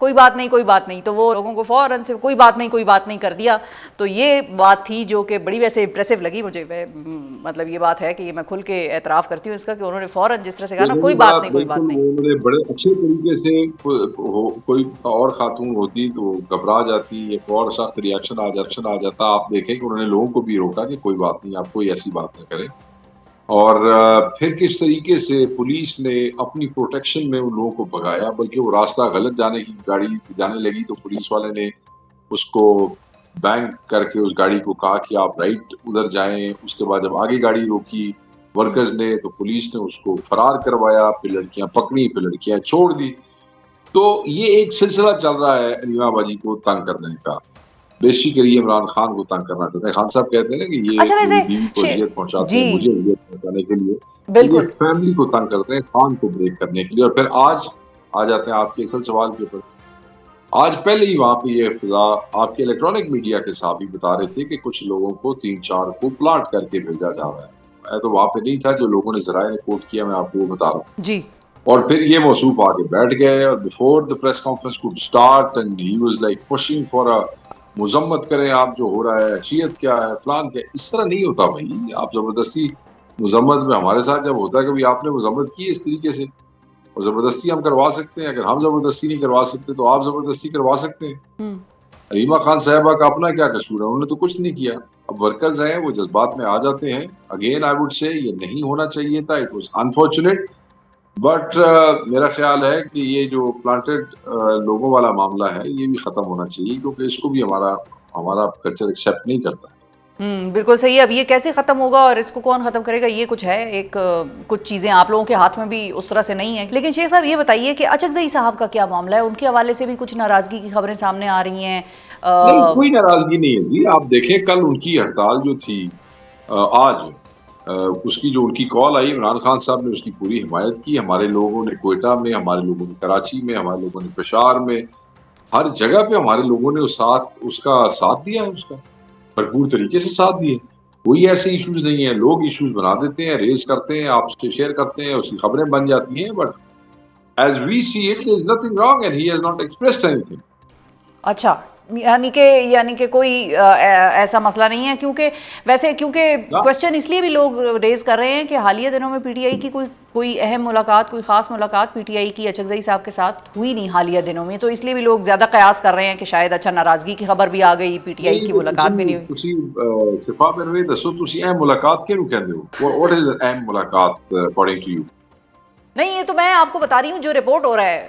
کوئی بات نہیں, تو وہ لوگوں کو فوراً سے کوئی بات نہیں کر دیا. تو یہ بات تھی جو کہ بڑی ویسے امپریسو لگی مجھے. مطلب یہ بات ہے کہ یہ میں کھل کے اعتراف کرتی ہوں اس کا کہ انہوں نے فوراً جس طرح سے کہا نا کوئی بات نہیں. بالکل انہوں نے بڑے اچھے طریقے سے, کوئی اور خاتون ہوتی تو گھبرا جاتی, ایک اور سخت ریئیکشن آ جاتا. آپ دیکھیں کہ انہوں نے لوگوں کو بھی روکا کہ کوئی بات نہیں, آپ کوئی ایسی بات نہ کریں. اور پھر کس طریقے سے پولیس نے اپنی پروٹیکشن میں ان لوگوں کو بھگایا, بلکہ وہ راستہ غلط گاڑی جانے لگی تو پولیس والے نے اس کو بینک کر کے اس گاڑی کو کہا کہ آپ رائٹ ادھر جائیں. اس کے بعد جب آگے گاڑی روکی ورکرز نے تو پولیس نے اس کو فرار کروایا, پھر لڑکیاں پکڑی, پھر لڑکیاں چھوڑ دی. تو یہ ایک سلسلہ چل رہا ہے علیمہ باجی کو تنگ کرنے کا. بیسیکلی عمران خان کو تنگ کرنا چاہتے ہیں. خان صاحب کہتے ہیں نا کہ یہ اچھا میری ویسے بیوی کو اذیت پہنچاتے ہیں, جی مجھے اذیت پہنچانے کے لیے, بالکل یہ فیملی کو تنگ کرتے ہیں, خان کو بریک کرنے کے لیے. اور پھر آج آ جاتے ہیں آپ کے اصل سوال کے اوپر. آج پہلے ہی وہاں پہ یہ فضا آپ کے الیکٹرانک میڈیا کے صحافی بتا رہے تھے کہ کچھ لوگوں کو 3-4 کو پلانٹ کر کے بھیجا جا رہا ہے. میں تو وہاں پہ نہیں تھا, جو لوگوں نے ذرائع رپورٹ کیا میں آپ کو وہ بتا رہا ہوں. جی. اور پھر یہ موصوف آ کے بیٹھ گئے اور بفور دا پریس کانفرنس کو start and he was like pushing for مذمت کریں آپ جو ہو رہا ہے, حیثیت کیا ہے, فلان کیا. اس طرح نہیں ہوتا بھائی. آپ زبردستی مذمت میں ہمارے ساتھ جب ہوتا ہے کبھی آپ نے مذمت کی اس طریقے سے, اور زبردستی ہم کروا سکتے ہیں. اگر ہم زبردستی نہیں کروا سکتے تو آپ زبردستی کروا سکتے ہیں. علیمہ خان صاحبہ کا اپنا کیا قصور ہے, انہوں نے تو کچھ نہیں کیا. اب ورکرز ہیں وہ جذبات میں آ جاتے ہیں. اگین آئی وڈ سے یہ نہیں ہونا چاہیے تھا, اٹ واز انفارچونیٹ. بٹ میرا خیال ہے کہ یہ جو پلانٹڈ لوگوں والا معاملہ ہے یہ بھی ختم ہونا چاہیے, کیونکہ اس کو بھی ہمارا کلچر ایکسیپٹ نہیں کرتا ہے. بالکل صحیح ہے. اب یہ کیسے ختم ہوگا اور اس کو کون ختم کرے گا, یہ کچھ ہے, ایک کچھ چیزیں آپ لوگوں کے ہاتھ میں بھی اس طرح سے نہیں ہیں. لیکن شیخ صاحب یہ بتائیے کہ اچکزئی صاحب کا کیا معاملہ ہے, ان کے حوالے سے بھی کچھ ناراضگی کی خبریں سامنے آ رہی ہیں. نہیں, کوئی ناراضگی نہیں ہے جی. آپ دیکھیں کل ان کی ہڑتال جو تھی, آج اس کی جو ان کی کال آئی, عمران خان صاحب نے اس کی پوری حمایت کی. ہمارے لوگوں نے کوئٹہ میں, ہمارے لوگوں نے کراچی میں, ہمارے لوگوں نے پشاور میں, ہر جگہ پہ ہمارے لوگوں نے اس کا ساتھ دیا ہے, اس کا بھرپور طریقے سے ساتھ دیا. کوئی ایسے ایشوز نہیں ہیں. لوگ ایشوز بنا دیتے ہیں, ریز کرتے ہیں, آپ سے شیئر کرتے ہیں, اس کی خبریں بن جاتی ہیں. But as we see it, there is nothing wrong and he has not expressed anything. اچھا, یعنی کہ کوئی ایسا مسئلہ نہیں ہے. کیونکہ کوشچن اس لیے بھی لوگ ریز کر رہے ہیں کہ حالیہ دنوں میں پی ٹی آئی کی کوئی اہم ملاقات, کوئی خاص ملاقات پی ٹی آئی کی اچکزئی صاحب کے ساتھ ہوئی نہیں حالیہ دنوں میں. تو اس لیے بھی لوگ زیادہ قیاس کر رہے ہیں کہ شاید اچھا ناراضگی کی خبر بھی آ گئی, پی ٹی آئی کی ملاقات بھی نہیں ہوئی. ਤੁਸੀਂ ਸ਼ਿਫਾ ਮੈਨੂੰ ਦੱਸੋ, ਤੁਸੀਂ ਅਹਿਮ ਮੁਲਾਕਾਤ ਕਿਹਨੂੰ ਕਹਿੰਦੇ ਹੋ? What is an ਅਹਿਮ ਮੁਲਾਕਾਤ according to you? نہیں, یہ تو میں آپ کو بتا رہی ہوں جو رپورٹ ہو رہا ہے,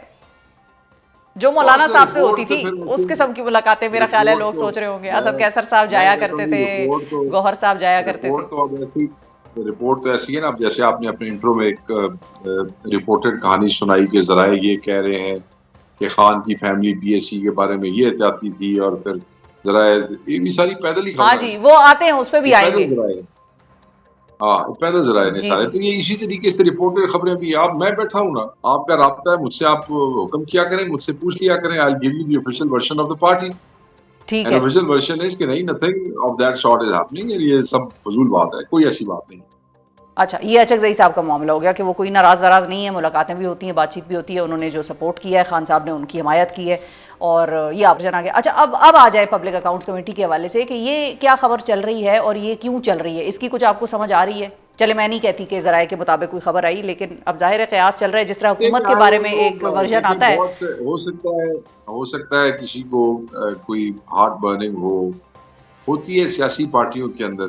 جو مولانا صاحب سے ہوتی تھی اس قسم کی ملاقاتیں. میرا خیال ہے لوگ سوچ رہے ہوں گے اسد کیسر صاحب جایا کرتے تھے, گوہر صاحب جایا کرتے تھے. رپورٹ تو ایسی ہے نا, اب جیسے آپ نے اپنے انٹرو میں ایک رپورٹڈ کہانی سنائی کہ ذرائع یہ کہہ رہے ہیں کہ خان کی فیملی بی ایس سی کے بارے میں یہ چاہتی تھی, اور پھر ذرائع یہ بھی ساری پیدل ہی. ہاں جی, وہ آتے ہیں, اس پہ بھی آئیں گے. ہاں, پیدل ذرائع نے سارے. تو یہ اسی طریقے سے رپورٹڈ خبریں بھی. میں بیٹھا ہوں نا, آپ کا رابطہ ہے مجھ سے, آپ حکم کیا کریں, مجھ سے پوچھ لیا کریں. I'll give you the official version of the party. ٹھیک ہے, official version is کہ نہیں, nothing of that sort is happening. یہ سب فضول بات ہے, کوئی ایسی بات نہیں. اچھا, یہ اچکزئی صاحب کا معاملہ ہو گیا کہ وہ کوئی ناراض نہیں ہے, ملاقاتیں بھی ہوتی ہیں, بات چیت بھی ہوتی ہے. انہوں نے جو سپورٹ کیا ہے, خان صاحب نے ان کی حمایت کی ہے, اور یہ آپ جنا گیا. اچھا, اب آ جائے پبلک اکاؤنٹس کمیٹی کے حوالے سے کہ یہ کیا خبر چل رہی ہے اور یہ کیوں چل رہی ہے, اس کی کچھ آپ کو سمجھ آ رہی ہے؟ چلے میں نہیں کہتی کہ ذرائع کے مطابق کوئی خبر آئی, لیکن اب ظاہر ہے قیاس چل رہا ہے, جس طرح حکومت کے بارے میں ایک ورژن آتا ہے. ہو سکتا ہے کسی کو کوئی ہارٹ برننگ ہوتی ہے سیاسی پارٹیوں کے اندر,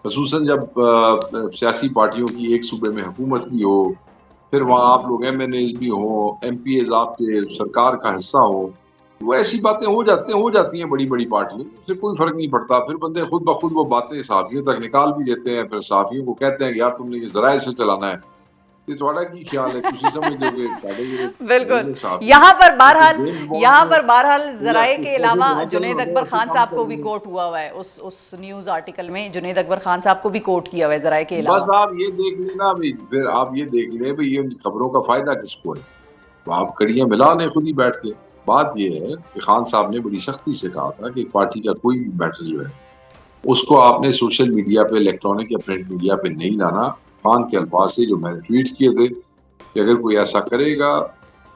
خصوصاً جب سیاسی پارٹیوں کی ایک صوبے میں حکومت بھی ہو, پھر وہاں آپ لوگ ایم این ایز بھی ہوں, ایم پی ایز آپ کے سرکار کا حصہ ہو, وہ ایسی باتیں ہو جاتی ہیں بڑی بڑی پارٹیوں. اس سے کوئی فرق نہیں پڑتا. پھر بندے خود بخود وہ باتیں صحافیوں تک نکال بھی دیتے ہیں, پھر صحافیوں کو کہتے ہیں کہ یار تم نے یہ ذرائع سے چلانا ہے. یہ تھوڑا کی خیال ہے, تسی سمجھ دو گے. بالکل, یہاں پر بہرحال ذرائع کے علاوہ جنید اکبر خان صاحب کو بھی کوٹ ہوا ہے, اس نیوز آرٹیکل میں جنید اکبر خان صاحب کو بھی کوٹ کیا ہوا ہے ذرائع کے علاوہ. بس آپ یہ دیکھ لیں نا, پھر آپ یہ دیکھ لیں بھائی یہ خبروں کا فائدہ کس کو ہے. آپ کڑیاں ملا لیں خود ہی بیٹھ کے. بات یہ ہے کہ خان صاحب نے بڑی سختی سے کہا تھا کہ ایک پارٹی کا کوئی بھی میٹر جو ہے اس کو آپ نے سوشل میڈیا پہ, الیکٹرانک یا پرنٹ میڈیا پہ نہیں لانا. خان کے الفاظ سے جو میں نے ٹویٹ کیے تھے کہ اگر کوئی ایسا کرے گا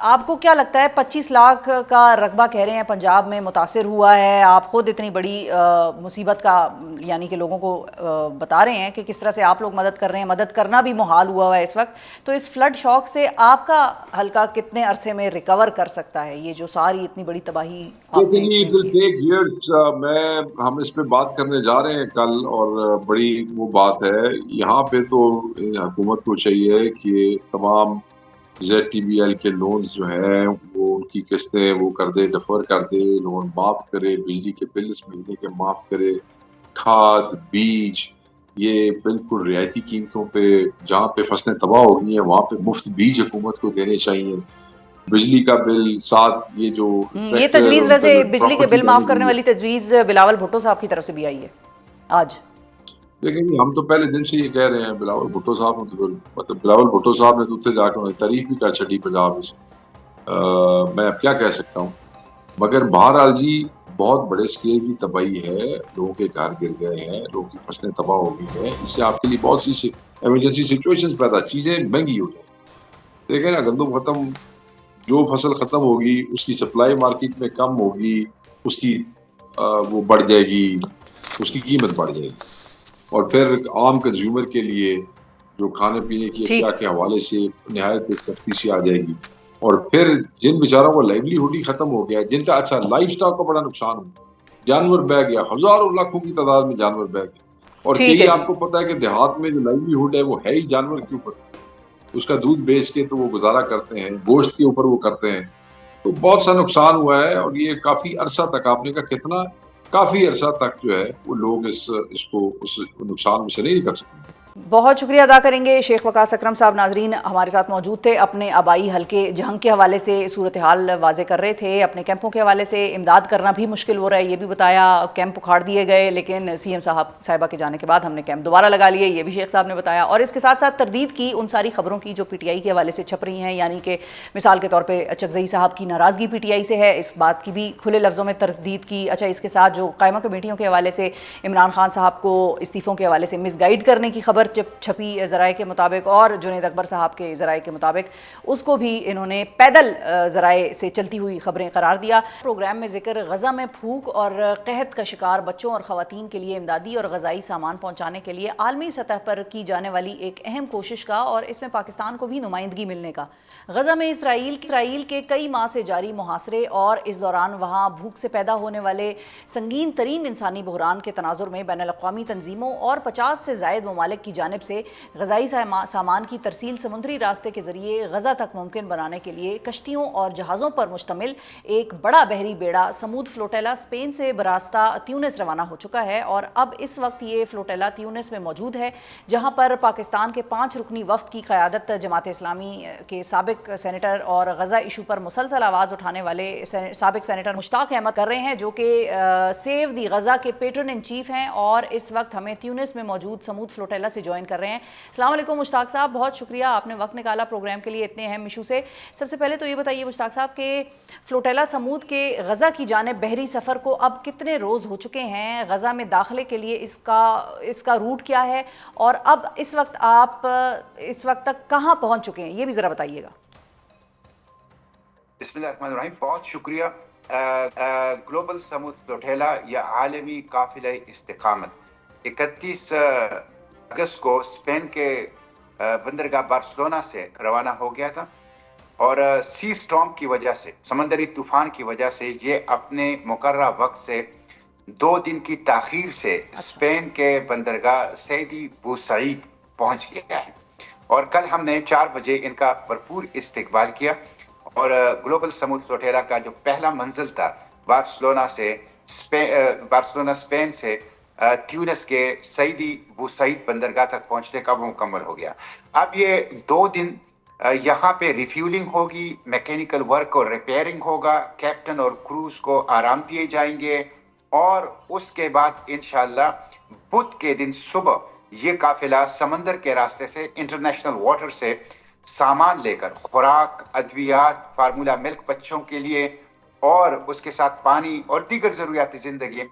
آپ کو کیا لگتا ہے 25 لاکھ کا رقبہ کہہ رہے ہیں پنجاب میں متاثر ہوا ہے، آپ خود اتنی بڑی مصیبت کا یعنی کہ لوگوں کو بتا رہے ہیں کہ کس طرح سے آپ لوگ مدد کر رہے ہیں، مدد کرنا بھی محال ہوا ہے اس وقت، تو اس فلڈ شاک سے آپ کا حلقہ کتنے عرصے میں ریکور کر سکتا ہے یہ جو ساری اتنی بڑی تباہی آپ نے ایکسپیرینس کی ہے؟ ہم اس پہ بات کرنے جا رہے ہیں کل، اور بڑی وہ بات ہے یہاں پہ تو حکومت کو چاہیے کہ تمام زیڈ ٹی بی ایل کے لونز جو ہیں وہ ان کی قسطیں وہ کر دے، ڈیفر کر دے، لون معاف کرے، بجلی کے بل اس مہینے کے معاف کرے، کھاد بیج یہ بالکل رعایتی قیمتوں پہ، جہاں پہ فصلیں تباہ ہو گئی ہیں وہاں پہ مفت بیج حکومت کو دینے چاہیے، بجلی کا بل ساتھ یہ جو یہ ٹریکٹر تجویز ان کا ویسے جو بجلی کے پراپرٹی بل معاف کرنے ویلیو والی تجویز بلاول بھٹو صاحب کی طرف سے بھی آئی ہے آج. لیکن ہم تو پہلے دن سے یہ کہہ رہے ہیں، بلاول بھٹو صاحب نے تو مطلب بلاول بھٹو صاحب نے تو اتنے جا کے انہیں تعریف بھی کر چڑی پنجاب سے، میں اب کیا کہہ سکتا ہوں. مگر بہرحال جی بہت بڑے اسکیل کی تباہی ہے، لوگوں کے گھر گر گئے ہیں، لوگوں کی فصلیں تباہ ہو گئی ہیں، اس سے آپ کے لیے بہت سی ایمرجنسی سچویشن پیدا، چیزیں مہنگی ہو جائیں. دیکھیں نا، گندم ختم، جو فصل ختم ہوگی اس کی سپلائی مارکیٹ میں کم ہوگی، اس کی وہ بڑھ جائے گی، اس کی قیمت بڑھ جائے گی، اور پھر عام کنزیومر کے لیے جو کھانے پینے کی اشیاء ٹھیک. کے حوالے سے نہایت سختی سی آ جائے گی. اور پھر جن بیچاروں کو لائیولی ہوڈ ہی ختم ہو گیا، جن کا اچھا لائف سٹاک کا بڑا نقصان ہوا، جانور بہ گیا، ہزاروں لاکھوں کی تعداد میں جانور بہ گئے. اور ٹھیک ہے کئی جی. آپ کو پتا ہے کہ دیہات میں جو لائیولی ہوڈ ہے وہ ہے ہی جانور کے اوپر، اس کا دودھ بیچ کے تو وہ گزارا کرتے ہیں، گوشت کے اوپر وہ کرتے ہیں. تو بہت سا نقصان ہوا ہے، اور یہ کافی عرصہ تک، آپ نے کہا کتنا، کافی عرصہ تک جو ہے وہ لوگ اس کو اس نقصان میں سے نہیں نکل سکتے. بہت شکریہ ادا کریں گے شیخ وقاص اکرم صاحب. ناظرین ہمارے ساتھ موجود تھے، اپنے آبائی حلقے جہنگ کے حوالے سے صورتحال واضح کر رہے تھے، اپنے کیمپوں کے حوالے سے امداد کرنا بھی مشکل ہو رہا ہے یہ بھی بتایا. کیمپ اکھاڑ دیے گئے لیکن سی ایم صاحبہ کے جانے کے بعد ہم نے کیمپ دوبارہ لگا لیے، یہ بھی شیخ صاحب نے بتایا. اور اس کے ساتھ ساتھ تردید کی ان ساری خبروں کی جو پی ٹی آئی کے حوالے سے چھپ رہی ہیں، یعنی کہ مثال کے طور پہ چکزئی صاحب کی ناراضگی پی ٹی آئی سے ہے، اس بات کی بھی کھلے لفظوں میں تردید کی. اچھا، اس کے ساتھ جو قائمہ کمیٹیوں کے حوالے سے عمران خان صاحب کو استعفوں کے حوالے سے مس گائیڈ کرنے کی خبر چھپی ذرائع کے مطابق، اور جنید اکبر صاحب کے ذرائع کے مطابق اس کو بھی انہوں نے پیدل ذرائع سے چلتی ہوئی خبریں قرار دیا. پروگرام میں ذکر غزہ میں پھوک اور قحط کا شکار بچوں اور خواتین کے لیے امدادی اور غذائی سامان پہنچانے کے لیے عالمی سطح پر کی جانے والی ایک اہم کوشش کا، اور اس میں پاکستان کو بھی نمائندگی ملنے کا. غزہ میں اسرائیل کے کئی ماہ سے جاری محاصرے اور اس دوران وہاں بھوک سے پیدا ہونے والے سنگین ترین انسانی بحران کے تناظر میں بین الاقوامی تنظیموں اور 50 سے زائد ممالک کی جانب سے غذائی سامان کی ترسیل سمندری راستے کے ذریعے غزہ تک ممکن بنانے کے لیے کشتیوں اور جہازوں پر مشتمل ایک بڑا بحری بیڑا سمود فلوٹیلا اسپین سے براستہ تیونس روانہ ہو چکا ہے. اور اب اس وقت یہ فلوٹیلا تیونس میں موجود ہے، جہاں پر پاکستان کے 5 رکنی وفد کی قیادت جماعت اسلامی کے سابق سینیٹر اور غزہ ایشو پر مسلسل آواز اٹھانے والے سابق سینیٹر مشتاق احمد کر رہے ہیں، جو کہ سیو دی غزہ کے پیٹرن ان چیف ہیں، اور اس وقت ہمیں تیونس میں موجود سمود فلوٹیلا سے جوائن کر رہے ہیں. السلام علیکم مشتاق صاحب، بہت شکریہ آپ نے وقت نکالا پروگرام کے لیے اتنے اہم ایشو سے. سب سے پہلے تو یہ بتائیے مشتاق صاحب کہ فلوٹیلا سمود کے غزہ کی جانب بحری سفر کو اب کتنے روز ہو چکے ہیں؟ غزہ میں داخلے کے لیے اس کا روٹ کیا ہے، اور اب اس وقت آپ اس وقت تک کہاں پہنچ چکے ہیں یہ بھی ذرا بتائیے گا. بسم اللہ الرحمن الرحیم. بہت شکریہ. گلوبل سمود فلوٹیلا یا عالمی قافلہ استقامت 31 اگست کو اسپین کے بندرگاہ بارسلونا سے روانہ ہو گیا تھا، اور سی سٹارم کی وجہ سے، سمندری طوفان کی وجہ سے یہ اپنے مقررہ وقت سے 2 دن کی تاخیر سے اسپین کے بندرگاہ سیدی بوسعید پہنچ گیا ہے. اور کل ہم نے 4 بجے ان کا بھرپور استقبال کیا، اور گلوبل سمود فلوٹیلا کا جو پہلا منزل تھا بارسلونا اسپین سے تیونس کے سیدی بوسعید بندرگاہ تک پہنچنے کا وہ مکمل ہو گیا. اب یہ 2 دن یہاں پہ ریفیولنگ ہوگی، میکینیکل ورک اور ریپیئرنگ ہوگا، کیپٹن اور کروز کو آرام دیے جائیں گے، اور اس کے بعد انشاءاللہ بدھ کے دن صبح یہ قافلہ سمندر کے راستے سے، انٹرنیشنل واٹر سے سامان لے کر، خوراک، ادویات، فارمولا ملک بچوں کے لیے، اور اس کے ساتھ پانی اور دیگر ضروریات زندگی،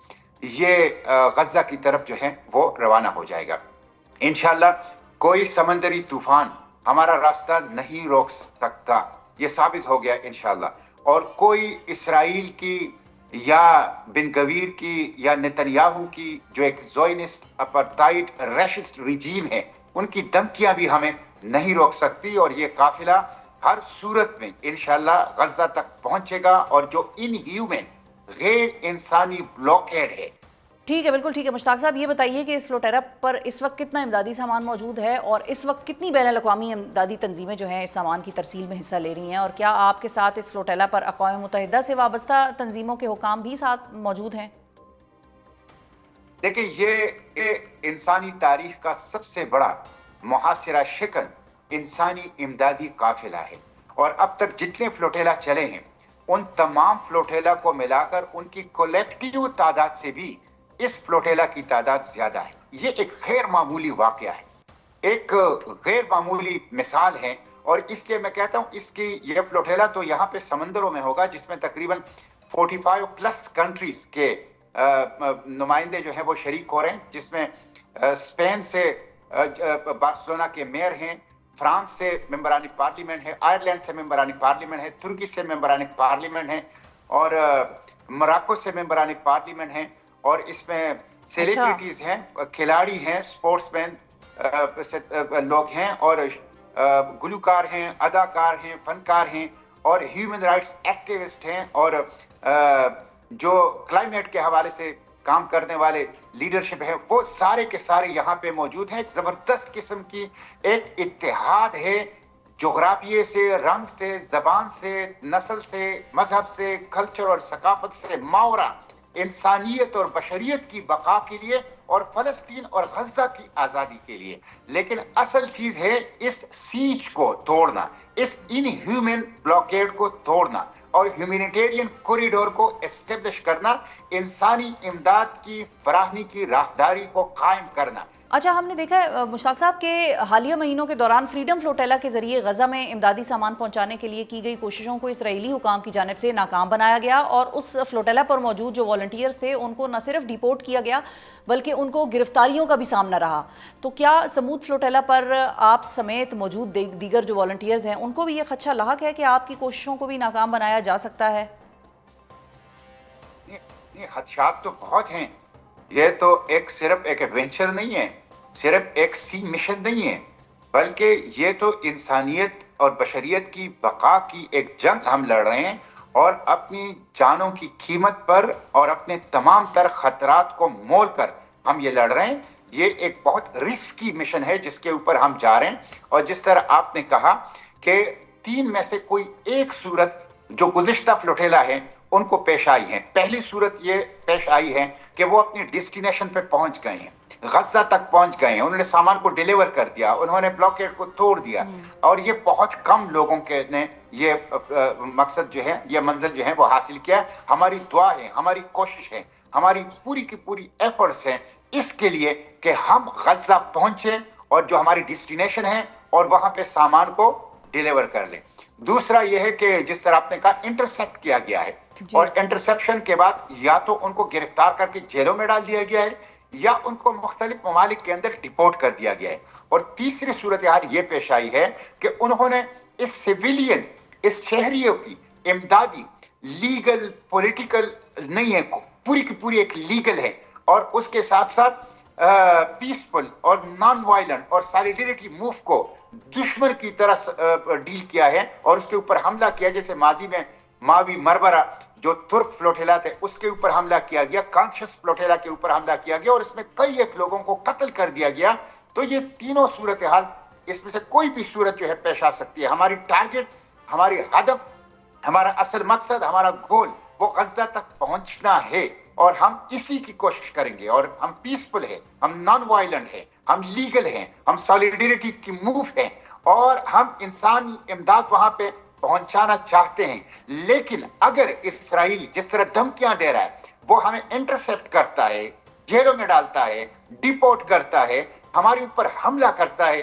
یہ غزہ کی طرف جو ہے وہ روانہ ہو جائے گا. انشاءاللہ کوئی سمندری طوفان ہمارا راستہ نہیں روک سکتا. یہ ثابت ہو گیا انشاءاللہ، اور کوئی اسرائیل کی یا بن گویر کی یا نتنیاہو کی جو ایک زوئنسٹ اپرتائڈ ریشسٹ ریجیم ہے، ان کی دھمکیاں بھی ہمیں نہیں روک سکتی، اور یہ قافلہ ہر صورت میں انشاءاللہ غزہ تک پہنچے گا، اور جو ان ہیومن غیر انسانی بلاکیڈ ہے۔ ٹھیک ہے، بالکل ٹھیک ہے مشتاق صاحب، یہ بتائیے کہ اس فلوٹیرا پر اس وقت کتنا امدادی سامان موجود ہے، اور اس وقت کتنی بین الاقوامی امدادی تنظیمیں جو ہیں اس سامان کی ترسیل میں حصہ لے رہی ہیں، اور کیا آپ کے ساتھ اس فلوٹیلا پر اقوام متحدہ سے وابستہ تنظیموں کے حکام بھی ساتھ موجود ہیں؟ دیکھیں، یہ انسانی تاریخ کا سب سے بڑا محاصرہ شکن انسانی امدادی قافلہ ہے، اور اب تک جتنے فلوٹیلا چلے ہیں ان تمام فلوٹیلا کو ملا کر ان کی کولیکٹیو تعداد سے بھی اس فلوٹیلا کی تعداد زیادہ ہے۔ یہ ایک غیر معمولی واقعہ ہے، ایک غیر معمولی مثال ہے، اور اس لیے میں کہتا ہوں اس کی یہ فلوٹیلا تو یہاں پہ سمندروں میں ہوگا، جس میں تقریباً 45 پلس کنٹریز کے نمائندے جو ہیں وہ شریک ہو رہے ہیں، جس میں اسپین سے بارسلونا کے میئر ہیں، فرانس سے ممبران پارلیمنٹ ہے، آئرلینڈ سے ممبران پارلیمنٹ ہے، ترکی سے ممبران پارلیمنٹ ہیں، اور موراکو سے ممبران پارلیمنٹ ہیں، اور اس میں سیلیبریٹیز ہیں، کھلاڑی ہیں، سپورٹس مین لوگ ہیں، اور گلوکار ہیں، اداکار ہیں، فنکار ہیں، اور ہیومن رائٹس ایکٹیوسٹ ہیں، اور جو کلائمیٹ کے حوالے سے کام کرنے والے لیڈرشپ ہے، وہ سارے کے سارے یہاں پہ موجود ہیں۔ ایک زبردست قسم کی ایک اتحاد ہے، جغرافیے سے، رنگ سے، زبان سے، نسل سے، مذہب سے، کلچر اور ثقافت سے ماورا انسانیت اور بشریت کی بقا کے لیے، اور فلسطین اور غزہ کی آزادی کے لیے۔ لیکن اصل چیز ہے اس سیج کو توڑنا، اس ان ہیومن بلاکیڈ کو توڑنا، اور ہیومینیٹیرین کوریڈور کو اسٹیبلش کرنا، انسانی امداد کی فراہمی کی راہداری کو قائم کرنا۔ اچھا، ہم نے دیکھا ہے مشتاق صاحب کہ حالیہ مہینوں کے دوران فریڈم فلوٹیلا کے ذریعے غزہ میں امدادی سامان پہنچانے کے لیے کی گئی کوششوں کو اسرائیلی حکام کی جانب سے ناکام بنایا گیا، اور اس فلوٹیلا پر موجود جو والنٹیئرز تھے ان کو نہ صرف ڈیپورٹ کیا گیا بلکہ ان کو گرفتاریوں کا بھی سامنا رہا۔ تو کیا سمود فلوٹیلا پر آپ سمیت موجود دیگر جو والنٹیئرز ہیں ان کو بھی یہ خدشہ لاحق ہے کہ آپ کی کوششوں کو بھی ناکام بنایا جا سکتا ہے؟ یہ خدشات تو بہت ہیں، یہ تو صرف ایک ایڈونچر نہیں ہے، صرف ایک سی مشن نہیں ہے، بلکہ یہ تو انسانیت اور بشریت کی بقا کی ایک جنگ ہم لڑ رہے ہیں، اور اپنی جانوں کی قیمت پر اور اپنے تمام تر خطرات کو مول کر ہم یہ لڑ رہے ہیں۔ یہ ایک بہت رسکی مشن ہے جس کے اوپر ہم جا رہے ہیں، اور جس طرح آپ نے کہا کہ 3 میں سے کوئی ایک صورت جو گزشتہ فلوٹیلا ہے ان کو پیش آئی ہیں۔ پہلی صورت یہ پیش آئی ہے کہ وہ اپنی ڈیسٹینیشن پہ پہنچ گئے ہیں، غزہ تک پہنچ گئے ہیں، انہوں نے سامان کو ڈیلیور کر دیا، انہوں نے بلاکیڈ کو توڑ دیا، اور یہ بہت کم لوگوں کے نے یہ مقصد جو ہے، یہ منزل جو ہے وہ حاصل کیا۔ ہماری دعا ہے، ہماری کوشش ہے، ہماری پوری کی پوری ایفرٹس ہیں اس کے لیے کہ ہم غزہ پہنچیں اور جو ہماری ڈیسٹینیشن ہے اور وہاں پہ سامان کو ڈیلیور کر لیں۔ دوسرا یہ ہے کہ جس طرح آپ نے کہا انٹرسیپٹ کیا گیا ہے، اور انٹرسیپشن کے بعد یا تو ان کو گرفتار کر کے جیلوں میں ڈال دیا گیا ہے، یا ان کو مختلف ممالک کے اندر ڈیپورٹ کر دیا گیا ہے، اور تیسری صورتحال یہ پیش آئی ہے کہ انہوں نے اس سویلین، اس شہریوں کی امدادی لیگل پولیٹیکل نہیں ہے، پوری کی پوری ایک لیگل ہے، اور اس کے ساتھ ساتھ پیسفل اور نان وائلنٹ اور سالیڈیریٹی موو کو دشمن کی طرح ڈیل کیا ہے، اور اس کے اوپر حملہ کیا، جیسے ماضی میں ماوی مربرہ جو ترک فلوٹیلا تھے اس کے اوپر حملہ کیا گیا، کانشس فلوٹیلا کے اوپر حملہ کیا گیا، اور اس میں کئی ایک لوگوں کو قتل کر دیا گیا۔ تو یہ تینوں صورتحال، اس میں سے کوئی بھی صورت جو ہے پیش آ سکتی ہے۔ ہماری ٹارگٹ، ہماری ہدف، ہمارا اصل مقصد، ہمارا گول وہ غزہ تک پہنچنا ہے، اور ہم اسی کی کوشش کریں گے، اور ہم پیسفل ہیں، ہم نان وائلنٹ ہیں، ہم لیگل ہیں، ہم سالیڈیریٹی کی موو ہیں، اور ہم انسانی امداد وہاں پہ پہنچانا چاہتے ہیں۔ لیکن اگر اسرائیل جس طرح دھمکیاں دے رہا ہے، وہ ہمیں انٹرسیپٹ کرتا ہے، جیلوں میں ڈالتا ہے، ڈیپورٹ کرتا ہے، ہمارے اوپر حملہ کرتا ہے،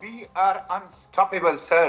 We are unstoppable, sir.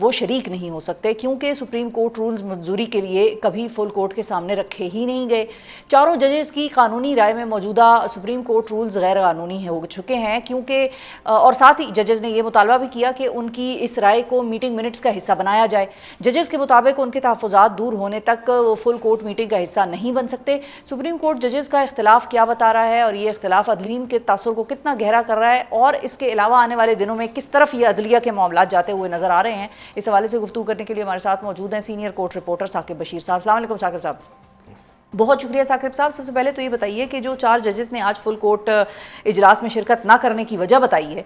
وہ شریک نہیں ہو سکتے کیونکہ سپریم کورٹ رولز منظوری کے لیے کبھی فل کورٹ کے سامنے رکھے ہی نہیں گئے. چاروں ججز کی قانونی رائے میں موجودہ سپریم کورٹ رولز غیر قانونی ہو چکے ہیں کیونکہ اور ساتھ ہی ججز نے یہ مطالبہ بھی کیا کہ ان کی اس رائے کو میٹنگ منٹس کا حصہ بنایا جائے. ججز کے مطابق ان کے تحفظات دور ہونے تک وہ فل کورٹ میٹنگ کا حصہ نہیں بن سکتے. سپریم کورٹ ججز کا اختلاف کیا بتا رہا ہے اور یہ اختلاف عدلین کے تاثر کو کتنا گہرا کر رہا ہے اور اس کے علاوہ آنے والے دنوں میں کس طرف یہ عدلیہ کے معاملات جاتے ہوئے نظر آ رہے ہیں، اس حوالے سے گفتگو کرنے کے لیے ہمارے ساتھ موجود ہیں senior court reporter Saqib Bashir صاحب. السلام علیکم ثاقب صاحب. بہت شکریہ ثاقب صاحب. سب سے پہلے تو یہ بتائیے کہ جو 4 ججز نے آج فل کورٹ اجلاس میں شرکت نہ کرنے کی وجہ بتائی ہے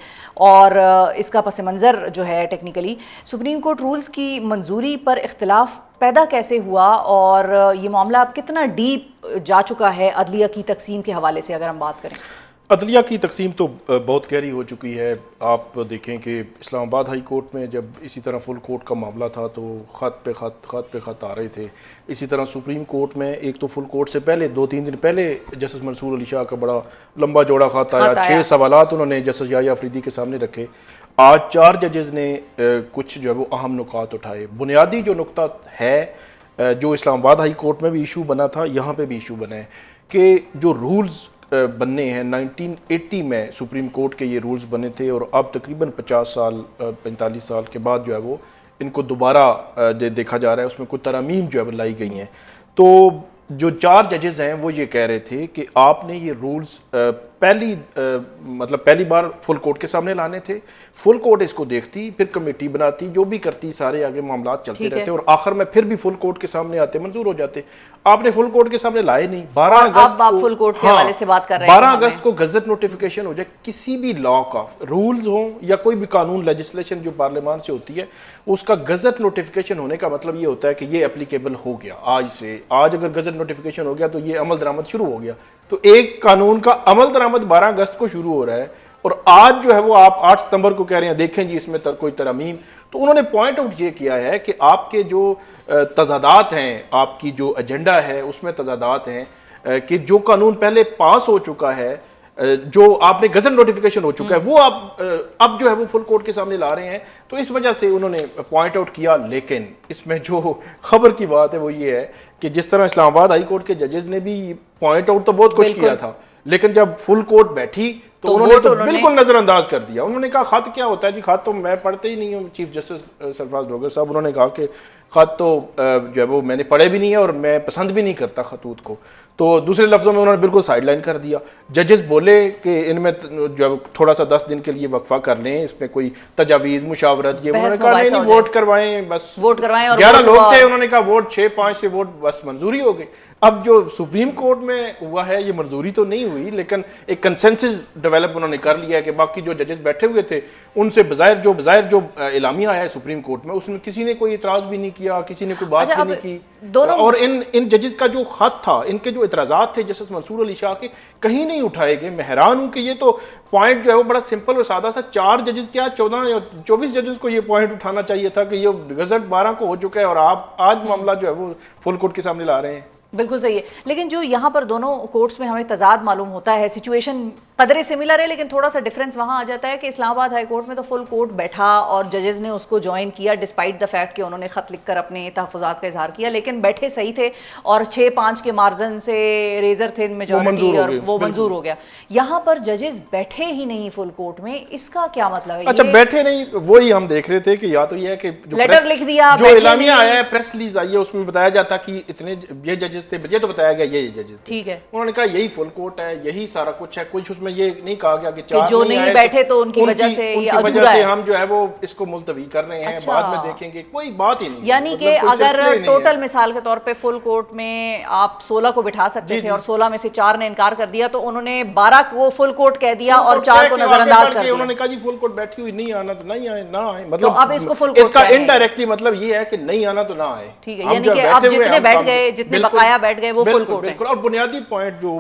اور اس کا پس منظر جو ہے ٹیکنیکلی سپریم کورٹ رولز کی منظوری پر اختلاف پیدا کیسے ہوا اور یہ معاملہ اب کتنا ڈیپ جا چکا ہے عدلیہ کی تقسیم کے حوالے سے اگر ہم بات کریں؟ عدلیہ کی تقسیم تو بہت گہری ہو چکی ہے. آپ دیکھیں کہ اسلام آباد ہائی کورٹ میں جب اسی طرح فل کورٹ کا معاملہ تھا تو خط پہ خط آ رہے تھے. اسی طرح سپریم کورٹ میں ایک تو فل کورٹ سے پہلے 2-3 دن پہلے جسٹس منصور علی شاہ کا بڑا لمبا چوڑا خط آیا. 6 سوالات انہوں نے جسٹس یحییٰ آفریدی کے سامنے رکھے. آج 4 ججز نے کچھ جو ہے وہ اہم نکات اٹھائے. بنیادی جو نقطہ ہے جو اسلام آباد ہائی کورٹ میں بھی ایشو بنا تھا یہاں پہ بھی ایشو بنا ہے کہ جو رولز بننے ہیں 1980 میں سپریم کورٹ کے یہ رولز بنے تھے اور اب تقریباً 45 سال کے بعد جو ہے وہ ان کو دوبارہ دیکھا جا رہا ہے. اس میں کوئی ترامیم جو ہے وہ لائی گئی ہیں. تو جو 4 ججز ہیں وہ یہ کہہ رہے تھے کہ آپ نے یہ رولز پہلی بار فل کورٹ کے سامنے لانے تھے. فل کورٹ اس کو دیکھتی پھر کمیٹی بناتی جو بھی کرتی سارے آگے معاملات چلتے رہتے اور آخر میں پھر بھی فل کورٹ کے سامنے آتے منظور ہو جاتے. آپ نے فل کورٹ کے سامنے لائے نہیں. 12 اگست کو گزٹ نوٹیفیکیشن ہو جائے کسی بھی لا کا رولز ہوں یا کوئی بھی قانون لیجسلیشن جو پارلیمان سے ہوتی ہے اس کا گزٹ نوٹیفیکیشن ہونے کا مطلب یہ ہوتا ہے کہ یہ اپلیکیبل ہو گیا. آج اگر گزٹ نوٹیفیکیشن ہو گیا تو یہ عمل درآمد شروع ہو گیا. تو ایک قانون کا عمل درآمد 12 اگست کو شروع ہو رہا ہے اور آج جو ہے وہ آپ 8 ستمبر کو کہہ رہے ہیں دیکھیں جی اس میں کوئی ترامیم. تو انہوں نے پوائنٹ آؤٹ یہ کیا ہے کہ آپ کے جو تضادات ہیں آپ کی جو ایجنڈا ہے اس میں تضادات ہیں کہ جو قانون پہلے پاس ہو چکا ہے جو آپ نے گزٹ نوٹیفیکیشن ہو چکا ہے وہ آپ اب جو ہے وہ فل کورٹ کے سامنے لا رہے ہیں. تو اس وجہ سے انہوں نے پوائنٹ آؤٹ کیا. لیکن اس میں جو خبر کی بات ہے وہ یہ ہے کہ جس طرح اسلام آباد ہائی کورٹ کے ججز نے بھی پوائنٹ آؤٹ تو بہت کچھ کیا تھا لیکن جب فل کورٹ بیٹھی تو انہوں نے تو بالکل نظر انداز کر دیا. انہوں نے کہا خط کیا ہوتا ہے جی؟ خط تو میں پڑھتے ہی نہیں ہوں. چیف جسٹس سرفراز ڈوگر صاحب انہوں نے کہا کہ خط تو جو ہے وہ میں نے پڑھے بھی نہیں ہے اور میں پسند بھی نہیں کرتا خطوط کو. تو دوسرے لفظوں میں انہوں نے بالکل سائڈ لائن کر دیا. ججز بولے کہ ان میں جو تھوڑا سا 10 دن کے لیے وقفہ کر لیں, اس میں کوئی تجاویز مشاورت یہ. انہوں نے کہا نہیں ووٹ کروائیں بس. 11 لوگ تھے, انہوں نے کہا ووٹ 6-5 سے ووٹ بس منظوری ہو گئی. اب جو سپریم کورٹ میں ہوا ہے یہ منظوری تو نہیں ہوئی لیکن ایک کنسنسس ڈیولپ انہوں نے کر لیا ہے کہ باقی جو ججز بیٹھے ہوئے تھے ان سے بظاہر جو اعلامیہ آیا ہے سپریم کورٹ میں اس میں کسی نے کوئی اعتراض بھی نہیں کیا, کسی نے کوئی بات بھی نہیں کی. اور ان ججز کا جو خط تھا, ان کے جو اعتراضات تھے جسٹس منصور علی شاہ کے, کہیں نہیں اٹھائے گئے. میں حیران ہوں کہ یہ تو پوائنٹ جو ہے وہ بڑا سمپل اور سادہ سا 4 ججز کیا 14 یا 24 ججز کو یہ پوائنٹ اٹھانا چاہیے تھا کہ یہ گزٹ 12 کو ہو چکا ہے اور آپ آج معاملہ جو ہے وہ فل کورٹ کے سامنے لا رہے ہیں. بالکل صحیح ہے. لیکن جو یہاں پر دونوں کورٹس میں ہمیں تضاد معلوم ہوتا ہے, سچویشن قدرے سملر ہے لیکن تھوڑا سا ڈفرینس وہاں آ جاتا ہے کہ اسلام آباد ہائی کورٹ میں تو فل کورٹ بیٹھا اور ججز نے اس کو جوائن کیا ڈسپائٹ دا فیکٹ کہ انہوں نے خط لکھ کر اپنے تحفظات کا اظہار کیا, لیکن بیٹھے صحیح تھے اور 6-5 کے مارجن سے ریزر تھن میجورٹی اور وہ منظور ہو گیا. یہاں پر ججز بیٹھے ہی نہیں فل کورٹ میں, اس کا کیا مطلب ہے؟ اچھا بیٹھے نہیں, وہی ہم دیکھ رہے تھے کہ یا تو یہ ہے کہ لیٹر لکھ دیا, جو اعلامیہ آیا ہے پریس ریلیز آئی ہے اس میں بتایا جاتا کہ اتنے یہ ججز تھے, یہ تو بتایا گیا یہ ججز تھے. ٹھیک ہے, انہوں نے کہا یہی فل کورٹ ہے, یہی سارا کچھ ہے. کچھ اس میں یہ نہیں کہا گیا کہ جو نہیں بیٹھے تو ان کی وجہ سے یہ ادھورا ہے, ہم جو ہے وہ اس کو ملتوی کر رہے ہیں, بعد میں دیکھیں گے, کوئی بات ہی نہیں. یعنی کہ اگر ٹوٹل مثال کے طور پہ فل کورٹ میں آپ 16 کو بٹھا سکتے تھے اور 16 میں سے 4 نے انکار کر دیا تو انہوں نے 12 کو فل کورٹ کہہ دیا اور 4 کو نظر انداز کر دیا. انہوں نے کہا جی فل کورٹ بیٹھی ہوئی نہیں آنا تو نہیں آئے, نہ آئے. مطلب اب اس کو فل کورٹ اس کا انڈائریکٹلی مطلب یہ ہے کہ نہیں آنا تو نہ آئے. ٹھیک ہے, یعنی کہ اب جتنے بیٹھ گئے, جتنے بقایا بیٹھ گئے وہ فل کورٹ ہے. اور بنیادی پوائنٹ جو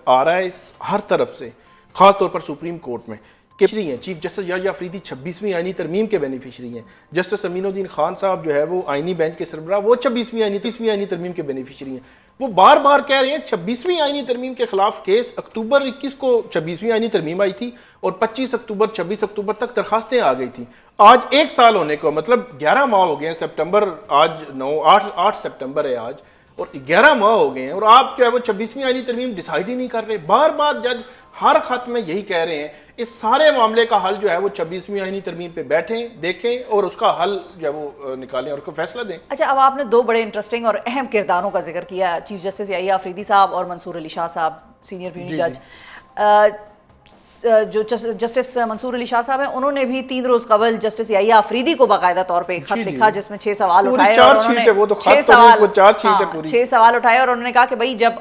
آ رہا ہے ہر طرف سے خاص طور پر سپریم کورٹ میں کہ ہیں چیف جسٹس یحییٰ آفریدی 26ویں آئینی ترمیم کے بینیفیشری ہیں. جسٹس امین الدین خان صاحب جو ہے وہ آئینی بینچ کے سربراہ, وہ 26ویں آئینی ترمیم کے بینیفیشری ہیں. وہ بار بار کہہ رہے ہیں 26ویں آئینی ترمیم کے خلاف کیس اکتوبر 21 کو 26ویں آئینی ترمیم آئی تھی اور 25 اکتوبر 26 اکتوبر تک درخواستیں آ گئی تھیں. آج ایک سال ہونے کو مطلب 11 ماہ ہو گئے ہیں. سپٹمبر آج 8 سپٹمبر ہے آج, اور 11 ماہ ہو گئے ہیں اور آپ جو ہے وہ 26ویں آئینی ترمیم ڈیسائیڈ ہی نہیں کر رہے. بار بار جج ہر خط میں یہی کہہ رہے ہیں اس سارے معاملے کا حل جو ہے وہ 26ویں آئینی ترمیم پہ بیٹھیں, دیکھیں اور اس کا حل جو ہے وہ نکالیں اور کوئی فیصلہ دیں. اچھا, اب آپ نے دو بڑے انٹرسٹنگ اور اہم کرداروں کا ذکر کیا, چیف جسٹس یحییٰ آفریدی صاحب اور منصور علی شاہ صاحب, سینئر پیونی جج. جو جسٹس منصور علی شاہ صاحب ہیں انہوں نے بھی 3 روز قبل جسٹس یحییٰ آفریدی کو باقاعدہ طور پہ ایک خط لکھا جس میں 6 سوال اٹھائے, اور انہوں نے 6 سوال اٹھائے اور انہوں نے کہا کہ بھائی جب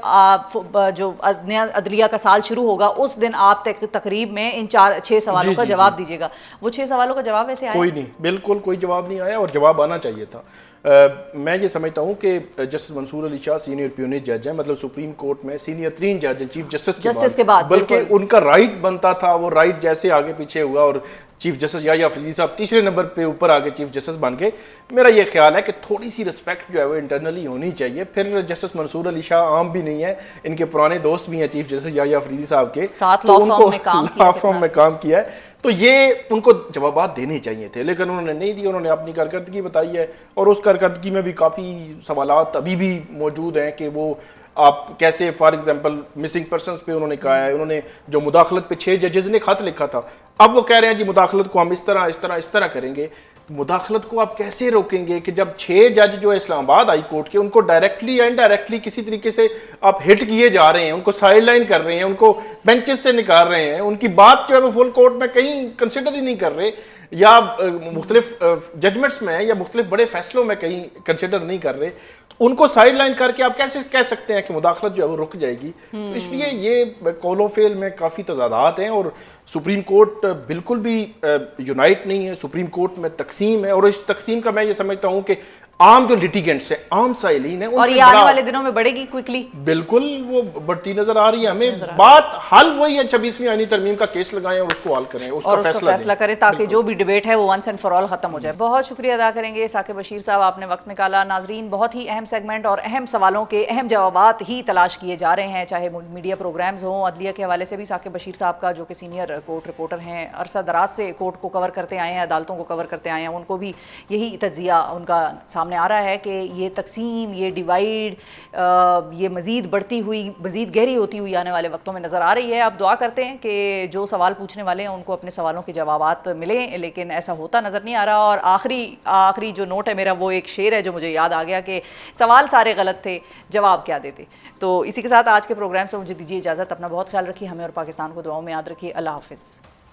جو نیا عدلیہ کا سال شروع ہوگا اس دن آپ تقریب میں ان 6 سوالوں کا جواب دیجیے گا. وہ 6 سوالوں کا جواب ویسے آیا کوئی نہیں, بالکل کوئی جواب نہیں آیا, اور جواب آنا چاہیے تھا. میں یہ سمجھتا ہوں کہ جسٹس منصور علی شاہ سینئر پیونی جج ہیں, مطلب سپریم کورٹ میں سینئر 3 جج ہیں چیف جسٹس کے بعد, بلکہ ان کا رائٹ بنتا تھا, وہ رائٹ جیسے آگے پیچھے ہوا اور چیف جسٹس یحییٰ آفریدی صاحب تیسرے نمبر پہ اوپر آگے چیف جسٹس بن گئے. میرا یہ خیال ہے کہ تھوڑی سی رسپیکٹ جو ہے وہ انٹرنلی ہونی چاہیے. پھر جسٹس منصور علی شاہ عام بھی نہیں ہے, ان کے پرانے دوست بھی ہیں چیف جسٹس یحییٰ آفریدی صاحب کے, 7 لا فرم میں کام کیا ہے, تو یہ ان کو جوابات دینے چاہیے تھے, لیکن انہوں نے نہیں دی. انہوں نے اپنی کارکردگی بتائی ہے اور اس کارکردگی میں بھی کافی سوالات ابھی بھی موجود ہیں کہ وہ آپ کیسے, فار ایگزامپل مسنگ پرسنز پہ انہوں نے کہا ہے, انہوں نے جو مداخلت پہ 6 ججز نے خط لکھا تھا, اب وہ کہہ رہے ہیں جی مداخلت کو ہم اس طرح کریں گے. مداخلت کو آپ کیسے روکیں گے کہ جب 6 جج جو اسلام آباد ہائی کورٹ کے, ان کو ڈائریکٹلی یا انڈائریکٹلی کسی طریقے سے آپ ہٹ کیے جا رہے ہیں, ان کو سائڈ لائن کر رہے ہیں, ان کو بینچز سے نکال رہے ہیں, ان کی بات جو ہے وہ فل کورٹ میں کہیں کنسیڈر ہی نہیں کر رہے, یا مختلف ججمنٹس میں یا مختلف بڑے فیصلوں میں کہیں کنسیڈر نہیں کر رہے, ان کو سائڈ لائن کر کے آپ کیسے کہہ سکتے ہیں کہ مداخلت جو ہے وہ رک جائے گی؟ اس لیے یہ قول و فعل میں کافی تضادات ہیں, اور سپریم کورٹ بالکل بھی یونائٹ نہیں ہے. سپریم کورٹ میں تقسیم ہے, اور اس تقسیم کا میں یہ سمجھتا ہوں کہ عام جو لیٹیگنٹس ہیں, عام سائلین ہیں, اور یہ آنے والے دنوں میں بڑھے گی کوئکلی, بالکل وہ بڑھتی نظر آ رہی ہے ہمیں. بات حل وہی ہے 26ویں آئینی ترمیم کا کیس لگائیں اور اس کو حل کریں, اس کا فیصلہ کریں, تاکہ جو بھی ڈیبیٹ ہے وہ ونس اینڈ فار آل ختم ہو جائے. بہت شکریہ ادا کریں گے ثاقب بشیر صاحب, آپ نے وقت نکالا. ناظرین, بہت ہی اہم سیگمنٹ اور اہم سوالوں کے اہم جوابات ہی تلاش کیے جا رہے ہیں, چاہے میڈیا پروگرامز ہوں. عدلیہ کے حوالے سے بھی ثاقب بشیر صاحب کا, جو کہ سینئر کورٹ رپورٹر ہیں, عرصہ دراز سے کورٹ کو کور کرتے آئے ہیں, عدالتوں کو کور کرتے آئے ہیں, ان کو بھی یہی تجزیہ ان کا سامنے آ رہا ہے کہ یہ تقسیم, یہ ڈیوائیڈ, یہ مزید بڑھتی ہوئی, مزید گہری ہوتی ہوئی آنے والے وقتوں میں نظر آ رہی ہے. اب دعا کرتے ہیں کہ جو سوال پوچھنے والے ہیں ان کو اپنے سوالوں کے جوابات ملیں, لیکن ایسا ہوتا نظر نہیں آ رہا. اور آخری جو نوٹ ہے میرا, وہ ایک شعر ہے جو مجھے یاد آ گیا کہ سوال سارے غلط تھے, جواب کیا دیتے. تو اسی کے ساتھ آج کے پروگرام سے مجھے دیجیے اجازت. اپنا بہت خیال رکھیے, ہمیں اور پاکستان کو دعاؤں میں یاد رکھیے. اللہ حافظ.